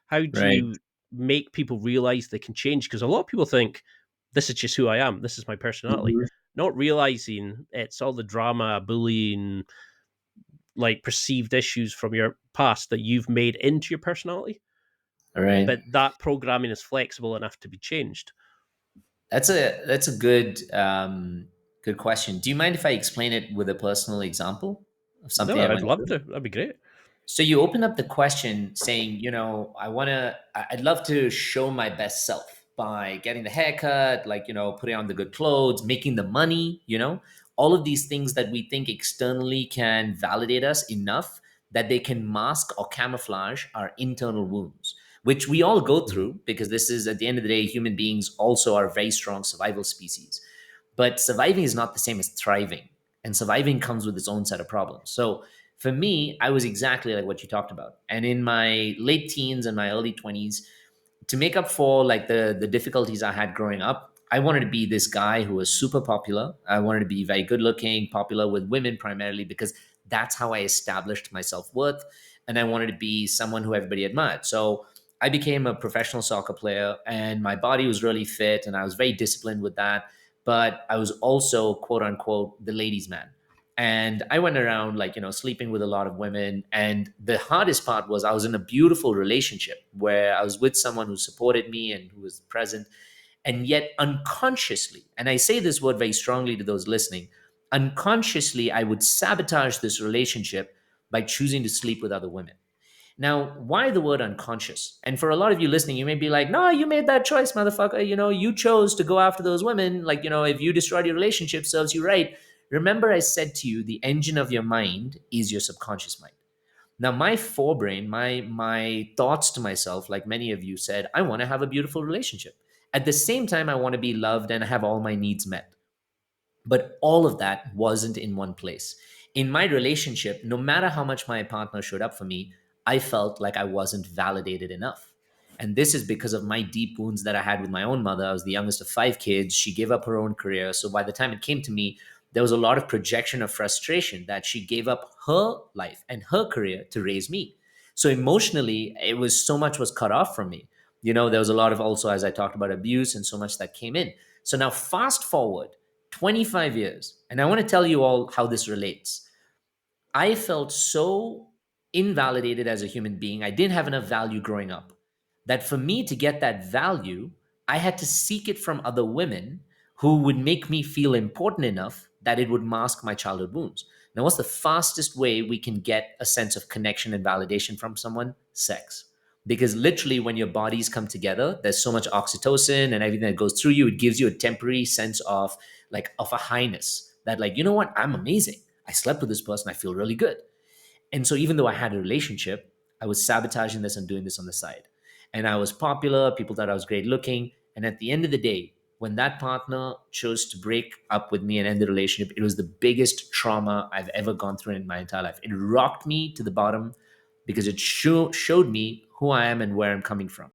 How do Right. you make people realize they can change? Because a lot of people think this is just who I am, this is my personality, Mhm. not realizing it's all the drama, bullying, like perceived issues from your past that you've made into your personality. All right. But that programming is flexible enough to be changed. That's a good question. Do you mind if I explain it with a personal example of something No, I I'd went love through? to. That'd be great. So you open up the question saying, I'd love to show my best self by getting the haircut, like, putting on the good clothes, making the money, all of these things that we think externally can validate us enough that they can mask or camouflage our internal wounds, which we all go Mhm. through because this is, at the end of the day, human beings also are a very strong survival species. But surviving is not the same as thriving. And surviving comes with its own set of problems. So for me, I was exactly like what you talked about. And in my late teens and my early 20s, to make up for like the difficulties I had growing up, I wanted to be this guy who was super popular. I wanted to be very good looking, popular with women primarily, because that's how I established my self-worth. And I wanted to be someone who everybody admired. So I became a professional soccer player and my body was really fit and I was very disciplined with that. But I was also, quote unquote, the ladies' man. And I went around like, sleeping with a lot of women. And the hardest part was I was in a beautiful relationship where I was with someone who supported me and who was present. And yet, unconsciously, and I say this word very strongly to those listening, unconsciously, I would sabotage this relationship by choosing to sleep with other women. Now, why the word unconscious? And for a lot of you listening, you may be like, no, you made that choice, motherfucker. You chose to go after those women. Like, if you destroyed your relationship, serves you right. Remember, I said to you, the engine of your mind is your subconscious mind. Now, my forebrain, my thoughts to myself, like many of you said, I want to have a beautiful relationship. At the same time, I want to be loved and have all my needs met. But all of that wasn't in one place. In my relationship, no matter how much my partner showed up for me, I felt like I wasn't validated enough. And this is because of my deep wounds that I had with my own mother. I was the youngest of five kids. She gave up her own career. So by the time it came to me, there was a lot of projection of frustration that she gave up her life and her career to raise me. So emotionally, it was so much was cut off from me. There was a lot of also, as I talked about, abuse and so much that came in. So now, fast forward 25 years, and I want to tell you all how this relates. I felt so invalidated as a human being. I didn't have enough value growing up. That for me to get that value, I had to seek it from other women who would make me feel important enough that it would mask my childhood wounds. Now, what's the fastest way we can get a sense of connection and validation from someone? Sex. Because literally, when your bodies come together, there's so much oxytocin and everything that goes through you. It gives you a temporary sense of of a highness that, like, you know what? I'm amazing. I slept with this person. I feel really good. And so even though I had a relationship, I was sabotaging this and doing this on the side. And I was popular. People thought I was great looking. And at the end of the day, when that partner chose to break up with me and end the relationship, it was the biggest trauma I've ever gone through in my entire life. It rocked me to the bottom because it showed me who I am and where I'm coming from.